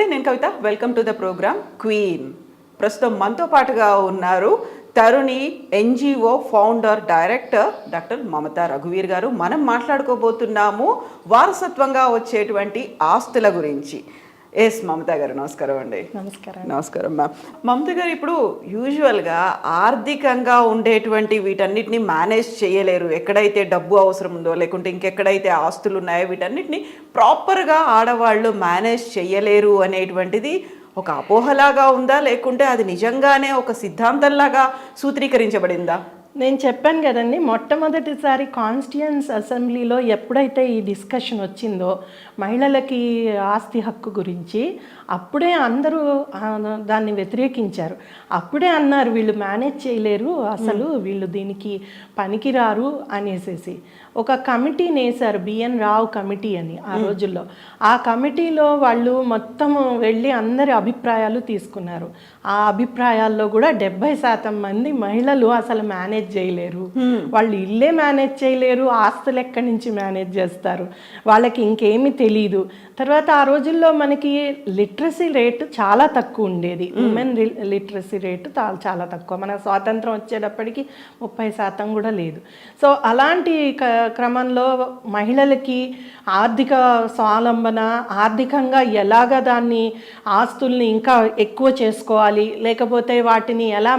నమస్తే, నేను Kavitha. Welcome to the programme queen. ప్రస్తుతం మనతో పాటుగా ఉన్నారు Taruni NGO founder director doctor Mamata రఘువీర్ గారు. మనం మాట్లాడుకోబోతున్నాము వారసత్వంగా వచ్చేటువంటి ఆస్తుల గురించి. ఎస్ మమతా గారు, నమస్కారం అండి. నమస్కారం మ్యామ్. మమతా గారు, ఇప్పుడు యూజువల్గా ఆర్థికంగా ఉండేటువంటి వీటన్నిటిని మేనేజ్ చేయలేరు. ఎక్కడైతే డబ్బు అవసరం ఉందో లేకుంటే ఇంకెక్కడైతే ఆస్తులు ఉన్నాయో వీటన్నిటిని ప్రాపర్గా ఆడవాళ్ళు మేనేజ్ చేయలేరు అనేటువంటిది ఒక అపోహలాగా ఉందా, లేకుంటే అది నిజంగానే ఒక సిద్ధాంతంలాగా సూత్రీకరించబడిందా? నేను చెప్పాను కదండి, మొట్టమొదటిసారి కాన్స్టిట్యూయన్స్ అసెంబ్లీలో ఎప్పుడైతే ఈ డిస్కషన్ వచ్చిందో మహిళలకి ఆస్తి హక్కు గురించి, అప్పుడే అందరూ దాన్ని వ్యతిరేకించారు. అప్పుడే అన్నారు వీళ్ళు మేనేజ్ చేయలేరు, అసలు వీళ్ళు దీనికి పనికిరారు అనేసి ఒక కమిటీని వేశారు, బిఎన్ రావు కమిటీ అని. ఆ రోజుల్లో ఆ కమిటీలో వాళ్ళు మొత్తం వెళ్ళి అందరి అభిప్రాయాలు తీసుకున్నారు. ఆ అభిప్రాయాల్లో కూడా 70% మంది మహిళలు అసలు మేనేజ్ చేయలేరు, వాళ్ళు ఇల్లే మేనేజ్ చేయలేరు, ఆస్తులు ఎక్కడి నుంచి మేనేజ్ చేస్తారు, వాళ్ళకి ఇంకేమీ తెలీదు. తర్వాత ఆ రోజుల్లో మనకి లిటరసీ రేటు చాలా తక్కువ ఉండేది. ఉమెన్ లిటరసీ రేటు చాలా తక్కువ. మన స్వాతంత్రం వచ్చేటప్పటికి 30% కూడా లేదు. సో అలాంటి క్రమంలో మహిళలకి ఆర్థిక స్వావలంబన, ఆర్థికంగా ఎలాగ దాన్ని ఆస్తుల్ని ఇంకా ఎక్కువ చేసుకోవాలి, లేకపోతే వాటిని ఎలా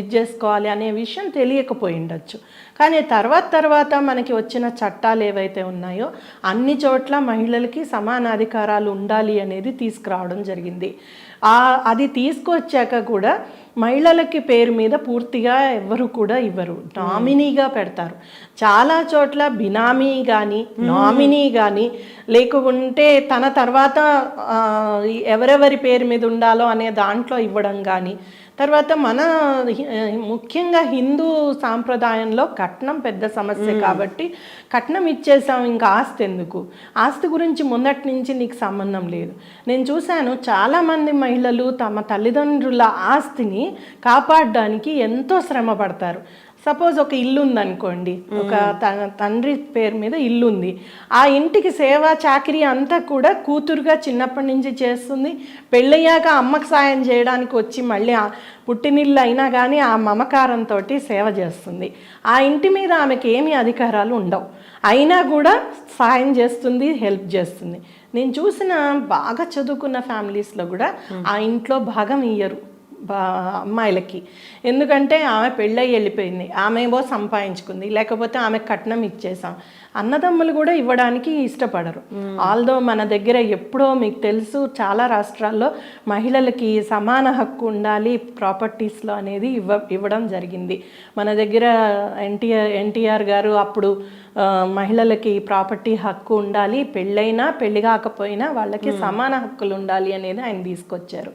ఇది చేసుకోవాలి అనే విషయం తెలియకపోయి ఉండొచ్చు. కానీ తర్వాత మనకి వచ్చిన చట్టాలు ఏవైతే ఉన్నాయో అన్ని చోట్ల మహిళలకి సమానాధికారాలు ఉండాలి అనేది తీసుకురావడం జరిగింది. అది తీసుకొచ్చాక కూడా మహిళలకి పేరు మీద పూర్తిగా ఎవరు కూడా ఇవ్వరు, నామినీగా పెడతారు. చాలా చోట్ల బినామీ కానీ నామినీ కానీ, లేకుంటే తన తర్వాత ఎవరెవరి పేరు మీద ఉండాలో అనే దాంట్లో ఇవ్వడం కానీ. తర్వాత మన ముఖ్యంగా హిందూ సాంప్రదాయంలో కట్నం పెద్ద సమస్య కాబట్టి కట్నం ఇచ్చేసాం, ఇంకా ఆస్తి ఎందుకు, ఆస్తి గురించి మొదటి నుంచి నీకు సంబంధం లేదు. నేను చూశాను చాలామంది మహిళలు తమ తల్లిదండ్రుల ఆస్తిని కాపాడడానికి ఎంతో శ్రమ పడతారు. సపోజ్ ఒక ఇల్లు ఉందనుకోండి, ఒక తండ్రి పేరు మీద ఇల్లు ఉంది, ఆ ఇంటికి సేవా చాకరీ అంతా కూడా కూతురుగా చిన్నప్పటి నుంచి చేస్తుంది. పెళ్ళయ్యాక అమ్మకు సాయం చేయడానికి వచ్చి మళ్ళీ పుట్టినిల్లు అయినా కానీ ఆ మమకారంతో సేవ చేస్తుంది. ఆ ఇంటి మీద ఆమెకి ఏమీ అధికారాలు ఉండవు, అయినా కూడా సాయం చేస్తుంది, హెల్ప్ చేస్తుంది. నేను చూసిన బాగా చదువుకున్న ఫ్యామిలీస్లో కూడా ఆ ఇంట్లో భాగం ఇయ్యరు అమ్మాయిలకి. ఎందుకంటే ఆమె పెళ్ళయి వెళ్ళిపోయింది, ఆమె ఏమో సంపాదించుకుంది, లేకపోతే ఆమె కట్నం ఇచ్చేసాం. అన్నదమ్ములు కూడా ఇవ్వడానికి ఇష్టపడరు. ఆల్దో మన దగ్గర ఎప్పుడో మీకు తెలుసు చాలా రాష్ట్రాల్లో మహిళలకి సమాన హక్కు ఉండాలి ప్రాపర్టీస్లో అనేది ఇవ్వడం జరిగింది. మన దగ్గర ఎన్టీఆర్ గారు అప్పుడు మహిళలకి ప్రాపర్టీ హక్కు ఉండాలి, పెళ్ళైనా పెళ్ళి కాకపోయినా వాళ్ళకి సమాన హక్కులు ఉండాలి అనేది ఆయన తీసుకొచ్చారు.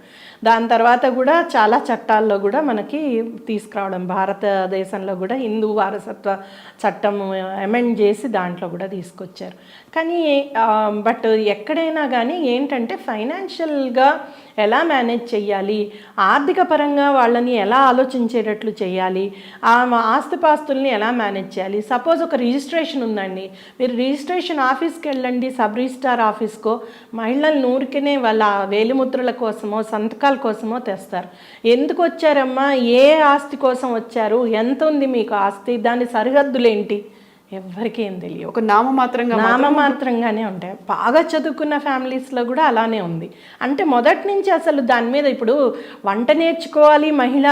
దాని తర్వాత కూడా చాలా చట్టాల్లో కూడా మనకి తీసుకురావడం, భారతదేశంలో కూడా హిందూ వారసత్వ చట్టం అమెండ్ చేసి దాంట్లో కూడా తీసుకొచ్చారు. కానీ బట్ ఎక్కడైనా కానీ ఏంటంటే ఫైనాన్షియల్గా ఎలా మేనేజ్ చేయాలి, ఆర్థిక పరంగా వాళ్ళని ఎలా ఆలోచించేటట్లు చేయాలి, ఆ ఆస్తిపాస్తుల్ని ఎలా మేనేజ్ చేయాలి. సపోజ్ ఒక రిజిస్ట్రేషన్ ఉందండి, మీరు రిజిస్ట్రేషన్ ఆఫీస్కి వెళ్ళండి, సబ్ రిజిస్ట్రార్ ఆఫీస్కో, మహిళలు నూరికినే వాళ్ళ వేలిముద్రల కోసమో సంతకాల కోసమో తెస్తారు. ఎందుకు వచ్చారమ్మా, ఏ ఆస్తి కోసం వచ్చారు, ఎంత ఉంది మీకు ఆస్తి, దాని సరిహద్దులేంటి, ఎవరికి ఏం తెలియదు. ఒక నామమాత్రంగానే ఉంటాయి. బాగా చదువుకున్న ఫ్యామిలీస్లో కూడా అలానే ఉంది. అంటే మొదటి నుంచి అసలు దాని మీద, ఇప్పుడు వంట నేర్చుకోవాలి మహిళ,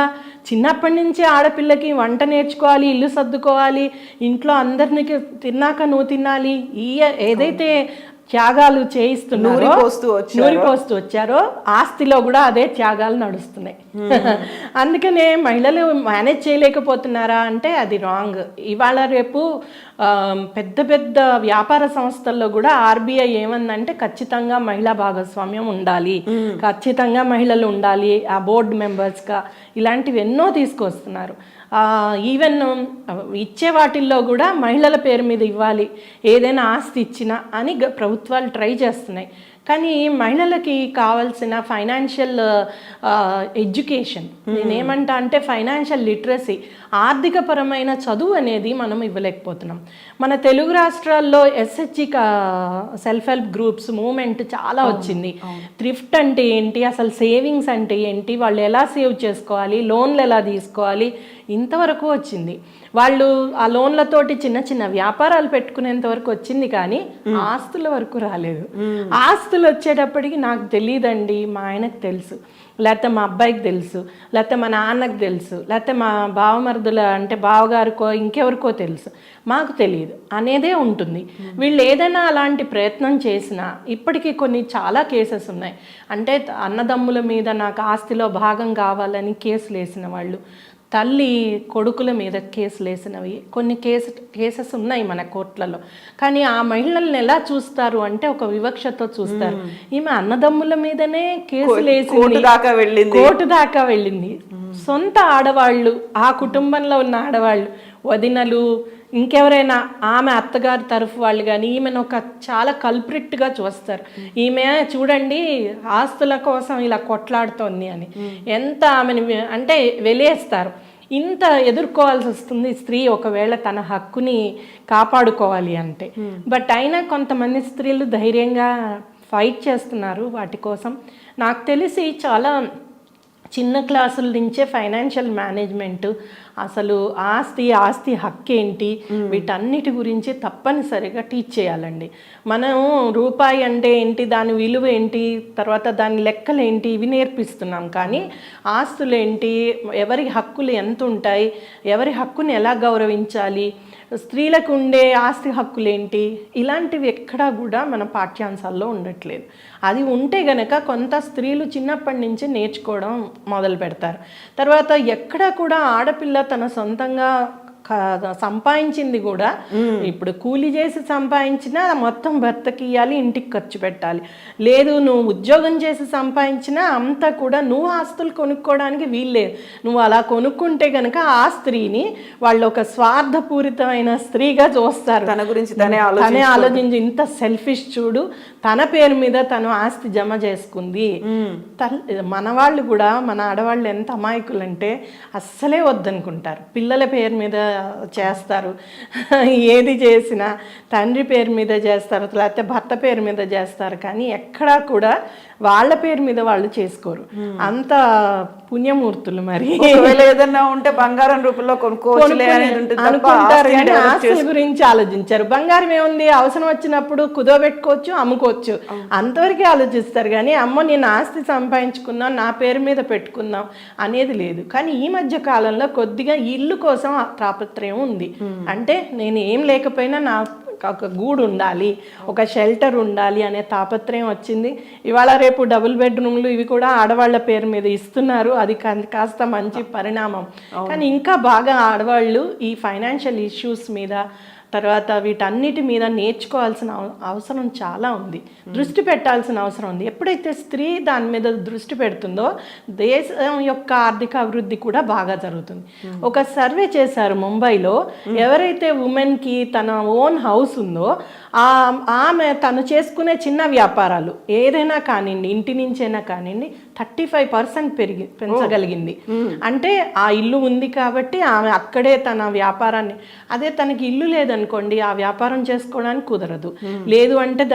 చిన్నప్పటి నుంచి ఆడపిల్లకి వంట నేర్చుకోవాలి, ఇల్లు సర్దుకోవాలి, ఇంట్లో అందరినీ తిన్నాక నువ్వు తినాలి, ఏదైతే త్యాగాలు చేయిస్తున్నారో, నూరిపోస్తూ వచ్చారో ఆస్తిలో కూడా అదే త్యాగాలు నడుస్తున్నాయి. అందుకనే మహిళలు మేనేజ్ చేయలేకపోతున్నారా అంటే అది రాంగ్. ఇవాళ రేపు పెద్ద పెద్ద వ్యాపార సంస్థల్లో కూడా ఆర్బీఐ ఏమందంటే ఖచ్చితంగా మహిళా భాగస్వామ్యం ఉండాలి, ఖచ్చితంగా మహిళలు ఉండాలి ఆ బోర్డు మెంబర్స్గా, ఇలాంటివి ఎన్నో తీసుకొస్తున్నారు. ఈవెన్ ఇచ్చే వాటిల్లో కూడా మహిళల పేరు మీద ఇవ్వాలి, ఏదైనా ఆస్తి ఇచ్చినా అని ప్రభుత్వాలు ట్రై చేస్తున్నాయి. కానీ మహిళలకి కావాల్సిన ఫైనాన్షియల్ ఎడ్యుకేషన్, నేనేమంటా అంటే ఫైనాన్షియల్ లిటరసీ, ఆర్థికపరమైన చదువు అనేది మనం ఇవ్వలేకపోతున్నాం. మన తెలుగు రాష్ట్రాల్లో SHG self help groups movement చాలా వచ్చింది. థ్రిఫ్ట్ అంటే ఏంటి, అసలు సేవింగ్స్ అంటే ఏంటి, వాళ్ళు ఎలా సేవ్ చేసుకోవాలి, లోన్లు ఎలా తీసుకోవాలి, ఇంతవరకు వచ్చింది. వాళ్ళు ఆ లోన్లతోటి చిన్న చిన్న వ్యాపారాలు పెట్టుకునేంత వరకు వచ్చింది, కానీ ఆస్తుల వరకు రాలేదు. ఆస్తులు వచ్చేటప్పటికి నాకు తెలియదండి, మా ఆయనకు తెలుసు, లేకపోతే మా అబ్బాయికి తెలుసు, లేకపోతే మా నాన్నకు తెలుసు, లేకపోతే మా బావమరుదుల అంటే బావగారికో ఇంకెవరికో తెలుసు, మాకు తెలియదు అనేదే ఉంటుంది. వీళ్ళు ఏదైనా అలాంటి ప్రయత్నం చేసినా ఇప్పటికీ కొన్ని చాలా కేసెస్ ఉన్నాయి. అంటే అన్నదమ్ముల మీద నాకు ఆస్తిలో భాగం కావాలని కేసులు వేసిన వాళ్ళు, తల్లి కొడుకుల మీద కేసులు వేసినవి కొన్ని కేసెస్ ఉన్నాయి మన కోర్టులలో. కానీ ఆ మహిళల్ని ఎలా చూస్తారు అంటే ఒక వివక్షతో చూస్తారు. ఈమె అన్నదమ్ముల మీదనే కేసులు వేసి కోర్టు దాకా వెళ్ళింది. సొంత ఆడవాళ్ళు, ఆ కుటుంబంలో ఉన్న ఆడవాళ్ళు, వదినలు, ఇంకెవరైనా ఆమె అత్తగారి తరఫు వాళ్ళు కానీ ఈమెను ఒక చాలా కల్ప్రిట్గా చూస్తారు. ఈమె చూడండి ఆస్తుల కోసం ఇలా కొట్లాడుతోంది అని ఎంత ఆమెను అంటే వెలేస్తారు. ఇంత ఎదుర్కోవాల్సి వస్తుంది స్త్రీ ఒకవేళ తన హక్కుని కాపాడుకోవాలి అంటే. బట్ అయినా కొంతమంది స్త్రీలు ధైర్యంగా ఫైట్ చేస్తున్నారు వాటి కోసం. నాకు తెలిసి చాలా చిన్న క్లాసుల నుంచే ఫైనాన్షియల్ మేనేజ్మెంట్, అసలు ఆస్తి హక్కు ఏంటి, వీటన్నిటి గురించి తప్పనిసరిగా టీచ్ చేయాలండి. మనం రూపాయి అంటే ఏంటి, దాని విలువ ఏంటి, తర్వాత దాని లెక్కలు ఏంటి, ఇవి నేర్పిస్తున్నాం. కానీ ఆస్తులేంటి, ఎవరి హక్కులు ఎంత ఉంటాయి, ఎవరి హక్కుని ఎలా గౌరవించాలి, స్త్రీలకు ఉండే ఆస్తి హక్కులేంటి, ఇలాంటివి ఎక్కడా కూడా మన పాఠ్యాంశాల్లో ఉండట్లేదు. అది ఉంటే గనక కొంత స్త్రీలు చిన్నప్పటి నుంచి నేర్చుకోవడం మొదలు పెడతారు. తర్వాత ఎక్కడా కూడా ఆడపిల్ల తన సొంతంగా సంపాదించింది కూడా ఇప్పుడు కూలి చేసి సంపాదించినా మొత్తం భర్తకి ఇవ్వాలి, ఇంటికి ఖర్చు పెట్టాలి. లేదు నువ్వు ఉద్యోగం చేసి సంపాదించినా అంతా కూడా నువ్వు ఆస్తులు కొనుక్కోవడానికి వీల్లేదు. నువ్వు అలా కొనుక్కుంటే కనుక ఆ స్త్రీని వాళ్ళు ఒక స్వార్థపూరితమైన స్త్రీగా చూస్తారు. తన గురించి తనే ఆలోచించి ఇంత సెల్ఫిష్ చూడు, తన పేరు మీద తను ఆస్తి జమ చేసుకుంది. మన వాళ్ళు కూడా, మన ఆడవాళ్ళు ఎంత అమాయకులంటే అస్సలే వద్దనుకుంటారు. పిల్లల పేరు మీద చేస్తారు, ఏది చేసినా తండ్రి పేరు మీద చేస్తారు, లేకపోతే భర్త పేరు మీద చేస్తారు. కానీ ఎక్కడా కూడా వాళ్ళ పేరు మీద వాళ్ళు చేసుకోరు. అంత పుణ్యమూర్తులు. మరి ఏదన్నా ఉంటే బంగారం రూపంలో అనుకుంటారు కానీ ఆస్తుల గురించి ఆలోచించారు. బంగారం ఏముంది, అవసరం వచ్చినప్పుడు కుదోబెట్టుకోవచ్చు, అమ్ముకోవచ్చు, అంతవరకే ఆలోచిస్తారు. కానీ అమ్మ నేను ఆస్తి సంపాదించుకుందాం, నా పేరు మీద పెట్టుకుందాం అనేది లేదు. కానీ ఈ మధ్య కాలంలో కొద్దిగా ఇల్లు కోసం తాపత్రయం ఉంది. అంటే నేను ఏం లేకపోయినా నా ఒక గూడు ఉండాలి, ఒక షెల్టర్ ఉండాలి అనే తాపత్రయం వచ్చింది. ఇవాళ రేపు డబుల్ బెడ్రూమ్లు ఇవి కూడా ఆడవాళ్ళ పేరు మీద ఇస్తున్నారు. అది కాస్త మంచి పరిణామం. కానీ ఇంకా బాగా ఆడవాళ్ళు ఈ ఫైనాన్షియల్ ఇష్యూస్ మీద, తర్వాత వీటన్నిటి మీద నేర్చుకోవాల్సిన అవసరం చాలా ఉంది, దృష్టి పెట్టాల్సిన అవసరం ఉంది. ఎప్పుడైతే స్త్రీ దాని మీద దృష్టి పెడుతుందో దేశం యొక్క ఆర్థిక అభివృద్ధి కూడా బాగా జరుగుతుంది. ఒక సర్వే చేశారు ముంబైలో, ఎవరైతే ఉమెన్కి తన ఓన్ హౌస్ ఉందో ఆమె తను చేసుకునే చిన్న వ్యాపారాలు ఏదైనా కానివ్వండి, ఇంటి నుంచైనా కానివ్వండి, 35% పెంచగలిగింది. అంటే ఆ ఇల్లు ఉంది కాబట్టి ఆమె అక్కడే తన వ్యాపారాన్ని, అదే తనకి ఇల్లు లేదనుకోండి ఆ వ్యాపారం చేసుకోవడానికి కుదరదు. లేదు అంటే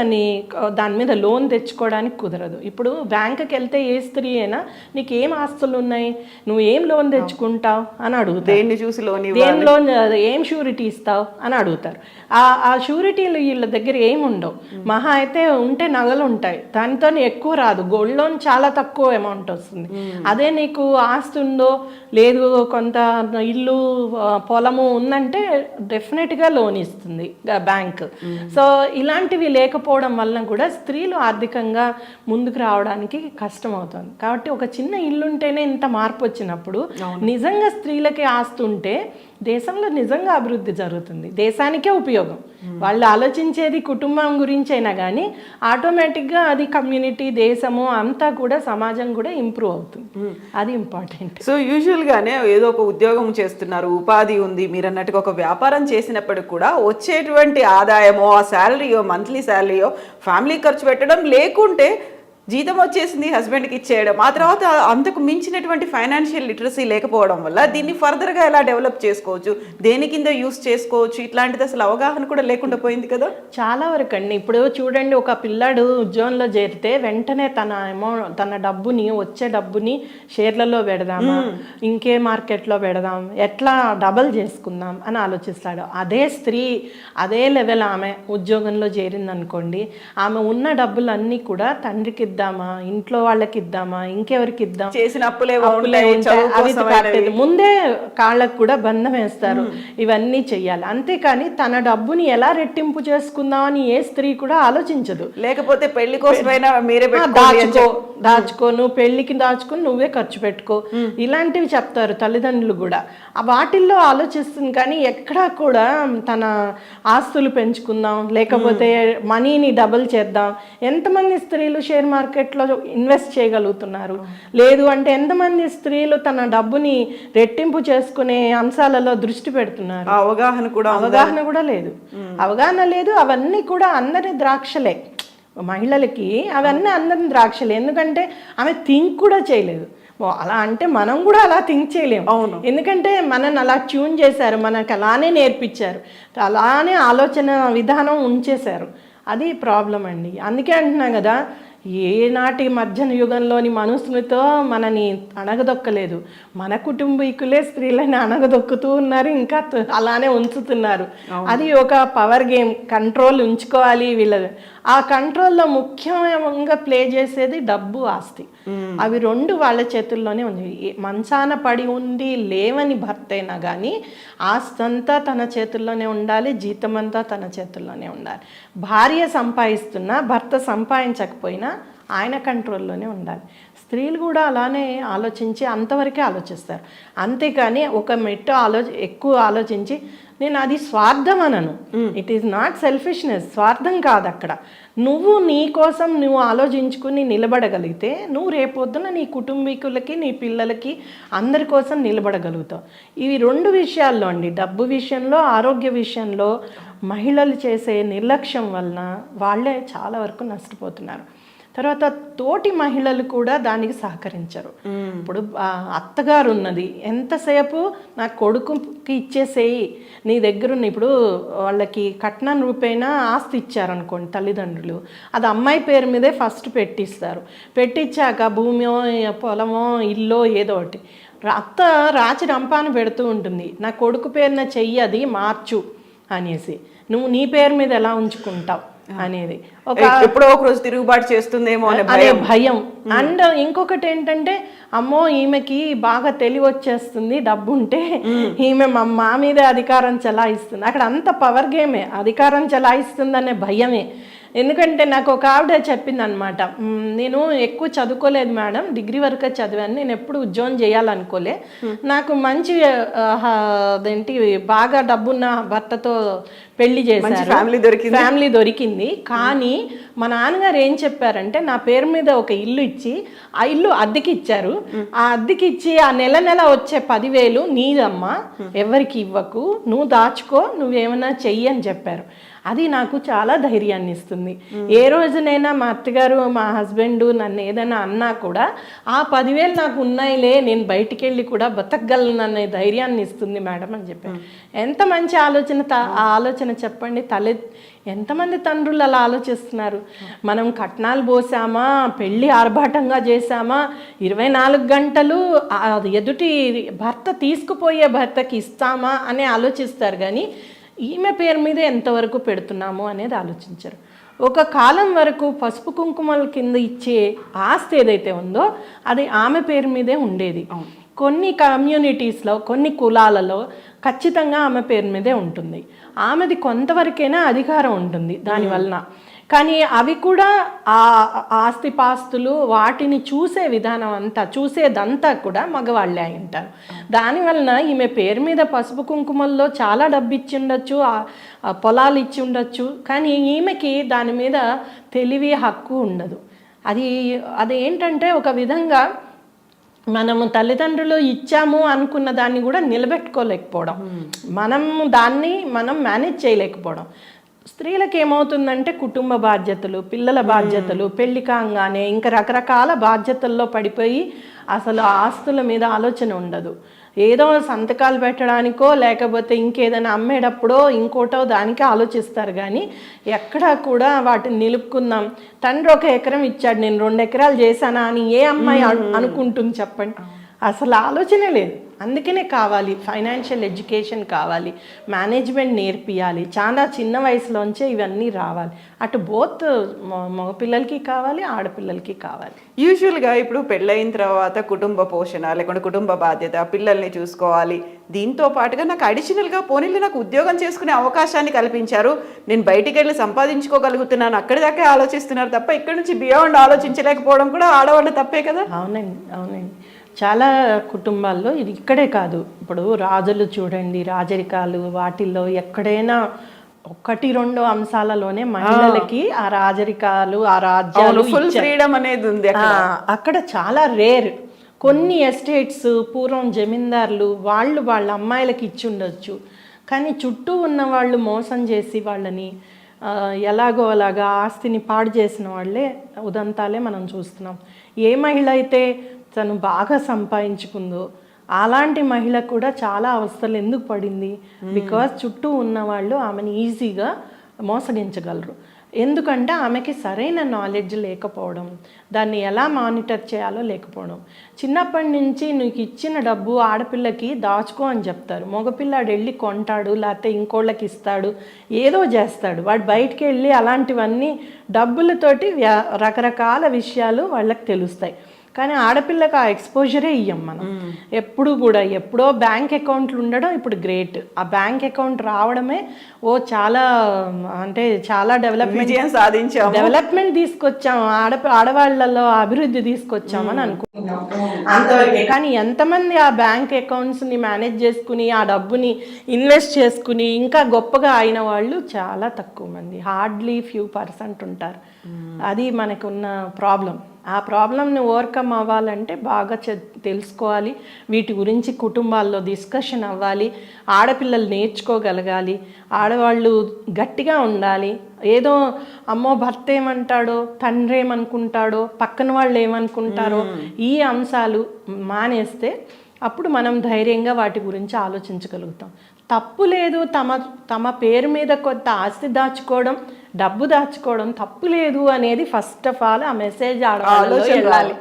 దాని మీద లోన్ తెచ్చుకోవడానికి కుదరదు. ఇప్పుడు బ్యాంకుకి వెళ్తే ఏ స్త్రీ అయినా నీకు ఏం ఆస్తులు ఉన్నాయి, నువ్వు ఏం లోన్ తెచ్చుకుంటావు అని అడుగుతారు. దేన్ని చూసి లోన్, ఏం షూరిటీ ఇస్తావు అని అడుగుతారు. ఆ షూరిటీలు వీళ్ళ దగ్గర ఏమి ఉండవు. మహా అయితే ఉంటే నగలు ఉంటాయి, దానితో ఎక్కువ రాదు. గోల్డ్ లోన్ చాలా తక్కువ అమౌంట్ వస్తుంది. అదే నీకు ఆస్తి ఉందో లేదు, కొంత ఇల్లు పొలము ఉందంటే డెఫినెట్గా లోన్ ఇస్తుంది బ్యాంక్. సో ఇలాంటివి లేకపోవడం వలన కూడా స్త్రీలు ఆర్థికంగా ముందుకు రావడానికి కష్టం అవుతుంది. కాబట్టి ఒక చిన్న ఇల్లు ఉంటేనే ఇంత మార్పు వచ్చినప్పుడు నిజంగా స్త్రీలకి ఆస్తి ఉంటే దేశంలో నిజంగా అభివృద్ధి జరుగుతుంది, దేశానికే ఉపయోగం. వాళ్ళు ఆలోచించేది కుటుంబం గురించి అయినా కానీ ఆటోమేటిక్గా అది కమ్యూనిటీ, దేశము అంతా కూడా, సమాజం కూడా ఇంప్రూవ్ అవుతుంది. అది ఇంపార్టెంట్. సో యూజువల్గానే ఏదో ఒక ఉద్యోగం చేస్తున్నారు, ఉపాధి ఉంది, మీరు అన్నట్టుగా ఒక వ్యాపారం చేసినప్పటికి కూడా వచ్చేటువంటి ఆదాయమో, ఆ శాలరీయో, మంత్లీ శాలరీయో ఫ్యామిలీ ఖర్చు పెట్టడం, లేకుంటే జీతం వచ్చేసింది హస్బెండ్కి ఇచ్చేయడం, ఆ తర్వాత అంతకు మించినటువంటి ఫైనాన్షియల్ లిటరసీ లేకపోవడం వల్ల దీన్ని ఫర్దర్గా ఎలా డెవలప్ చేసుకోవచ్చు, దేని కింద యూస్ చేసుకోవచ్చు, ఇట్లాంటిది అసలు అవగాహన కూడా లేకుండా పోయింది కదా చాలా వరకు అండి. ఇప్పుడు చూడండి, ఒక పిల్లాడు ఉద్యోగంలో చేరితే వెంటనే తన డబ్బుని, వచ్చే డబ్బుని షేర్లలో పెడదామా, ఇంకే మార్కెట్లో పెడదాం, ఎట్లా డబల్ చేసుకుందాం అని ఆలోచిస్తాడు. అదే స్త్రీ అదే లెవెల్ ఆమె ఉద్యోగంలో చేరిందనుకోండి, ఆమె ఉన్న డబ్బులన్నీ కూడా తండ్రికి ఇద్దామా, ఇంట్లో వాళ్ళకి ఇద్దామా, ఇంకెవరికి ఇద్దాం, చేసిన అప్పులే ముందే కాళ్ళకు కూడా బంధం వేస్తారు. ఇవన్నీ చెయ్యాలి. అంతేకాని తన డబ్బుని ఎలా రెట్టింపు చేసుకుందాం అని ఏ స్త్రీ కూడా ఆలోచించదు. లేకపోతే పెళ్లి కోసమైనా మీరే దాచుకో, నువ్వు పెళ్లికి దాచుకొని నువ్వే ఖర్చు పెట్టుకో, ఇలాంటివి చెప్తారు తల్లిదండ్రులు కూడా. వాటిల్లో ఆలోచిస్తుంది కానీ ఎక్కడా కూడా తన ఆస్తులు పెంచుకుందాం, లేకపోతే మనీని డబుల్ చేద్దాం. ఎంతమంది స్త్రీలు షేర్ మార్కెట్లో ఇన్వెస్ట్ చేయగలుగుతున్నారు? లేదు అంటే ఎంతమంది స్త్రీలు తన డబ్బుని రెట్టింపు చేసుకునే అంశాలలో దృష్టి పెడుతున్నారు? అవగాహన కూడా లేదు. అవగాహన లేదు. అవన్నీ కూడా అందరి ద్రాక్షలే, మహిళలకి అవన్నీ అందరి ద్రాక్షలే. ఎందుకంటే ఆమె థింక్ కూడా చేయలేదు. అలా అంటే మనం కూడా అలా థింక్ చేయలేము. అవును. ఎందుకంటే మనల్ని అలా ట్యూన్ చేశారు, మనకు అలానే నేర్పించారు, అలానే ఆలోచన విధానం ఉంచేశారు. అది ప్రాబ్లం అండి. అందుకే అంటున్నా కదా, ఏనాటి మధ్యన యుగంలోని మనుస్మృతితో మనని అణగదొక్కలేదు, మన కుటుంబీకులే స్త్రీలని అణగదొక్కుతూ ఉన్నారు, ఇంకా అలానే ఉంచుతున్నారు. అది ఒక పవర్ గేమ్. కంట్రోల్ ఉంచుకోవాలి వీళ్ళది. ఆ కంట్రోల్లో ముఖ్యంగా ప్లే చేసేది డబ్బు, ఆస్తి. అవి రెండు వాళ్ళ చేతుల్లోనే ఉంది. మంచాన పడి ఉండి లేవని భర్త అయినా కానీ ఆస్తి అంతా తన చేతుల్లోనే ఉండాలి, జీతం అంతా తన చేతుల్లోనే ఉండాలి. భార్య సంపాదిస్తున్నా భర్త సంపాదించకపోయినా ఆయన కంట్రోల్లోనే ఉండాలి. స్త్రీలు కూడా అలానే ఆలోచించి అంతవరకే ఆలోచిస్తారు. అంతేకాని ఒక మెట్టు ఎక్కువ ఆలోచించి, నేను అది స్వార్థం అనను. ఇట్ ఈస్ నాట్ సెల్ఫిష్నెస్, స్వార్థం కాదు అక్కడ. నువ్వు నీ కోసం నువ్వు ఆలోచించుకుని నిలబడగలిగితే నువ్వు రేపొద్దున నీ కుటుంబీకులకి, నీ పిల్లలకి, అందరి కోసం నిలబడగలుగుతావు. ఇవి రెండు విషయాల్లో అండి, డబ్బు విషయంలో, ఆరోగ్య విషయంలో మహిళలు చేసే నిర్లక్ష్యం వలన వాళ్ళే చాలా వరకు నష్టపోతున్నారు. తర్వాత తోటి మహిళలు కూడా దానికి సహకరించరు. ఇప్పుడు అత్తగారు ఉన్నది, ఎంతసేపు నా కొడుకుకి ఇచ్చేసేయి, నీ దగ్గరున్న, ఇప్పుడు వాళ్ళకి కట్నం రూపేణా ఆస్తి ఇచ్చారనుకోండి తల్లిదండ్రులు, అది అమ్మాయి పేరు మీదే ఫస్ట్ పెట్టిస్తారు. పెట్టించాక భూమో, పొలమో, ఇల్లో ఏదో ఒకటి అత్త రాచి రంపాను పెడుతూ ఉంటుంది, నా కొడుకు పేరున చెయ్యి, అది మార్చు అనేసి, నువ్వు నీ పేరు మీద ఎలా ఉంచుకుంటావు అనేది ఎప్పుడో ఒక రోజు తిరుగుబాటు చేస్తుందేమో అనే భయం. అండ్ ఇంకొకటి ఏంటంటే, అమ్మో ఈమెకి బాగా తెలివి వచ్చేస్తుంది, డబ్బు ఉంటే ఈమె మా మీదే అధికారం చెలాయిస్తుంది. అక్కడ అంత పవర్ గేమే, అధికారం చెలాయిస్తుంది అనే భయమే. ఎందుకంటే నాకు ఒక ఆవిడ చెప్పింది అనమాట, నేను ఎక్కువ చదువుకోలేదు మేడం, డిగ్రీ వరకే చదివాను, నేను ఎప్పుడు ఉద్యోగం చేయాలనుకోలే, నాకు మంచి అదేంటి బాగా డబ్బున్న భర్తతో పెళ్లి చేశారు, ఫ్యామిలీ దొరికింది. కానీ మా నాన్నగారు ఏం చెప్పారంటే, నా పేరు మీద ఒక ఇల్లు ఇచ్చి, ఆ ఇల్లు అద్దెకి ఇచ్చారు, ఆ అద్దెకి ఇచ్చి ఆ నెల నెల వచ్చే 10,000 నీదమ్మా, ఎవరికి ఇవ్వకు, నువ్వు దాచుకో, నువ్వేమైనా చెయ్యి అని చెప్పారు. అది నాకు చాలా ధైర్యాన్ని ఇస్తుంది. ఏ రోజునైనా మా అత్తగారు, మా హస్బెండ్ నన్ను ఏదైనా అన్నా కూడా ఆ 10,000 నాకు ఉన్నాయిలే, నేను బయటికి వెళ్ళి కూడా బతకగలను అనే ధైర్యాన్ని ఇస్తుంది మేడం అని చెప్పారు. ఎంత మంచి ఆలోచన, ఆ ఆలోచన చెప్పండి. ఎంతమంది తండ్రులు అలా ఆలోచిస్తున్నారు? మనం కట్నాలు పోసామా, పెళ్ళి ఆర్భాటంగా చేసామా, 24 గంటలు ఎదుటి భర్త తీసుకుపోయే భర్తకి ఇస్తామా అని ఆలోచిస్తారు. కానీ ఈమె పేరు మీద ఎంతవరకు పెడుతున్నాము అనేది ఆలోచించరు. ఒక కాలం వరకు పసుపు కుంకుమల కింద ఇచ్చే ఆస్తి ఏదైతే ఉందో అది ఆమె పేరు మీదే ఉండేది. కొన్ని కమ్యూనిటీస్లో, కొన్ని కులాలలో ఖచ్చితంగా ఆమె పేరు మీదే ఉంటుంది. ఆమెది కొంతవరకైనా అధికారం ఉంటుంది దానివలన. కానీ అవి కూడా ఆ ఆస్తిపాస్తులు వాటిని చూసే విధానం అంతా చూసేదంతా కూడా మగవాళ్ళే అయి ఉంటారు. దానివలన ఈమె పేరు మీద పసుపు కుంకుమల్లో చాలా డబ్బు ఇచ్చి ఉండొచ్చు, ఆ పొలాలు ఇచ్చి ఉండొచ్చు, కానీ ఈమెకి దాని మీద తెలివి హక్కు ఉండదు. అది ఏంటంటే ఒక విధంగా మనము తల్లిదండ్రులు ఇచ్చాము అనుకున్న దాన్ని కూడా నిలబెట్టుకోలేకపోవడం, మనం మేనేజ్ చేయలేకపోవడం. స్త్రీలకు ఏమవుతుందంటే కుటుంబ బాధ్యతలు, పిల్లల బాధ్యతలు, పెళ్లి కాగానే ఇంకా రకరకాల బాధ్యతల్లో పడిపోయి అసలు ఆస్తుల మీద ఆలోచన ఉండదు. ఏదో సంతకాలు పెట్టడానికో లేకపోతే ఇంకేదైనా అమ్మేటప్పుడో ఇంకోటో దానికి ఆలోచిస్తారు, కానీ ఎక్కడా కూడా వాటిని నిలుపుకుందాం, తండ్రి 1 ఎకరం ఇచ్చాడు నేను 2 ఎకరాలు చేశానా అని ఏ అమ్మాయి అనుకుంటుంది చెప్పండి? అసలు ఆలోచనే లేదు. అందుకనే కావాలి ఫైనాన్షియల్ ఎడ్యుకేషన్, కావాలి మేనేజ్మెంట్ నేర్పియాలి, చాలా చిన్న వయసులోంచే ఇవన్నీ రావాలి. అటు బోత్ మగపిల్లలకి కావాలి, ఆడపిల్లలకి కావాలి. యూజువల్గా ఇప్పుడు పెళ్ళైన తర్వాత కుటుంబ పోషణ లేకుంటే కుటుంబ బాధ్యత, పిల్లల్ని చూసుకోవాలి, దీంతో పాటుగా నాకు అడిషనల్గా పోనీళ్ళు నాకు ఉద్యోగం చేసుకునే అవకాశాన్ని కల్పించారు, నేను బయటికి వెళ్ళి సంపాదించుకోగలుగుతున్నాను, అక్కడి దాకే ఆలోచిస్తున్నారు తప్ప ఇక్కడ నుంచి బియాండ్ ఆలోచించలేకపోవడం కూడా ఆడవాళ్ళ తప్పే కదా? అవునండి. చాలా కుటుంబాల్లో ఇది ఇక్కడే కాదు, ఇప్పుడు రాజులు చూడండి, రాజరికాలు వాటిల్లో ఎక్కడైనా 1-2 అంశాలలోనే మహిళలకి ఆ రాజరికాలు, ఆ రాజ్యాలు ఫుల్ ఫ్రీడమ్ అనేది ఉంది. అక్కడ చాలా రేర్. కొన్ని ఎస్టేట్స్ పూర్వం జమీందారులు వాళ్ళ అమ్మాయిలకి ఇచ్చి ఉండొచ్చు, కానీ చుట్టూ ఉన్న వాళ్ళు మోసం చేసి వాళ్ళని ఎలాగో అలాగా ఆస్తిని పాడు చేసిన వాళ్ళే ఉదంతాలే మనం చూస్తున్నాం. ఏ మహిళ అయితే తను బాగా సంపాదించుకుందో అలాంటి మహిళ కూడా చాలా అవస్థలు ఎందుకు పడింది? బికాజ్ చుట్టూ ఉన్న వాళ్ళు ఆమెను ఈజీగా మోసగించగలరు. ఎందుకంటే ఆమెకి సరైన నాలెడ్జ్ లేకపోవడం, దాన్ని ఎలా మానిటర్ చేయాలో లేకపోవడం. చిన్నప్పటి నుంచి నీకు ఇచ్చిన డబ్బు ఆడపిల్లకి దాచుకో అని చెప్తారు, మగపిల్లాడు వెళ్ళి కొంటాడు లేకపోతే ఇంకోళ్ళకి ఇస్తాడు, ఏదో చేస్తాడు. వాడు బయటికి వెళ్ళి అలాంటివన్నీ డబ్బులతోటి రకరకాల విషయాలు వాళ్ళకి తెలుస్తాయి. కానీ ఆడపిల్లకి ఆ ఎక్స్పోజరే ఇయ్యం మనం. ఎప్పుడు కూడా ఎప్పుడో బ్యాంక్ అకౌంట్లు ఉండడం ఇప్పుడు గ్రేట్. ఆ బ్యాంక్ అకౌంట్ రావడమే చాలా డెవలప్మెంట్ తీసుకొచ్చాం, ఆడవాళ్ళలో అభివృద్ధి తీసుకొచ్చామని అనుకుంటున్నాం అంతవరకే. కానీ ఎంతమంది ఆ బ్యాంక్ అకౌంట్స్ని మేనేజ్ చేసుకుని ఆ డబ్బుని ఇన్వెస్ట్ చేసుకుని ఇంకా గొప్పగా అయిన వాళ్ళు చాలా తక్కువ మంది, హార్డ్లీ few% ఉంటారు. అది మనకున్న ప్రాబ్లం. ఆ ప్రాబ్లమ్ని ఓవర్కమ్ అవ్వాలంటే బాగా తెలుసుకోవాలి, వీటి గురించి కుటుంబాల్లో డిస్కషన్ అవ్వాలి, ఆడపిల్లలు నేర్చుకోగలగాలి, ఆడవాళ్ళు గట్టిగా ఉండాలి. ఏదో అమ్మో భర్త ఏమంటాడో, తండ్రి ఏమనుకుంటాడో, పక్కన వాళ్ళు ఏమనుకుంటారో ఈ అంశాలు మానేస్తే అప్పుడు మనం ధైర్యంగా వాటి గురించి ఆలోచించగలుగుతాం. తప్పు లేదు, తమ పేరు మీద కొంత ఆస్తి దాచుకోవడం, డబ్బు దాచుకోవడం తప్పు లేదు అనేది ఫస్ట్ ఆఫ్ ఆల్ ఆ మెసేజ్ వెళ్ళాలి.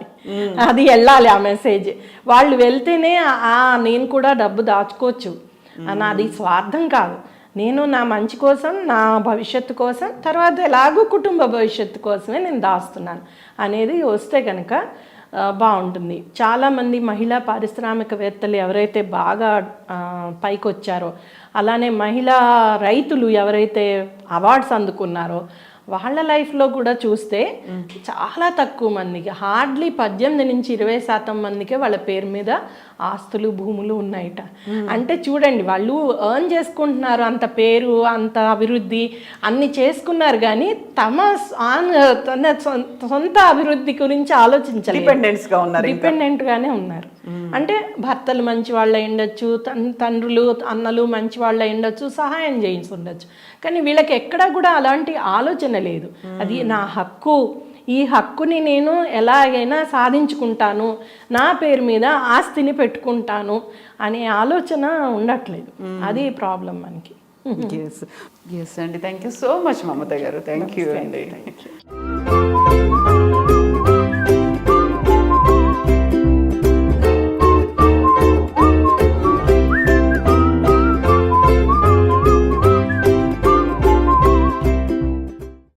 అది వెళ్ళాలి ఆ మెసేజ్. వాళ్ళు వెళ్తేనే నేను కూడా డబ్బు దాచుకోవచ్చు, నాది స్వార్థం కాదు, నేను నా మంచి కోసం, నా భవిష్యత్తు కోసం, తర్వాత ఎలాగో కుటుంబ భవిష్యత్తు కోసమే నేను దాస్తున్నాను అనేది వస్తే కనుక బాగుంటుంది. చాలామంది మహిళా పారిశ్రామికవేత్తలు ఎవరైతే బాగా పైకి వచ్చారో, అలానే మహిళా రైతులు ఎవరైతే అవార్డ్స్ అందుకున్నారో వాళ్ళ లైఫ్లో కూడా చూస్తే చాలా తక్కువ మందికి, హార్డ్లీ 18-20% మందికే వాళ్ళ పేరు మీద ఆస్తులు భూములు ఉన్నాయట. అంటే చూడండి, వాళ్ళు ఎర్న్ చేసుకుంటున్నారు, అంత పేరు అంత అభివృద్ధి అన్ని చేసుకున్నారు, కానీ తమ సొంత అభివృద్ధి గురించి ఆలోచించలేదు, డిపెండెంట్గానే ఉన్నారు. అంటే భర్తలు మంచి వాళ్ళు ఉండొచ్చు, తండ్రులు అన్నలు మంచి వాళ్ళు ఉండొచ్చు, సహాయం చేయించి ఉండొచ్చు, కానీ వీళ్ళకి ఎక్కడా కూడా అలాంటి ఆలోచన లేదు. అది నా హక్కు, ఈ హక్కుని నేను ఎలాగైనా సాధించుకుంటాను, నా పేరు మీద ఆస్తిని పెట్టుకుంటాను అనే ఆలోచన ఉండట్లేదు. అది ప్రాబ్లం మనకి. ఎస్ అండి, థ్యాంక్ యూ సో మచ్ మమత గారు. థ్యాంక్ యూ అండి.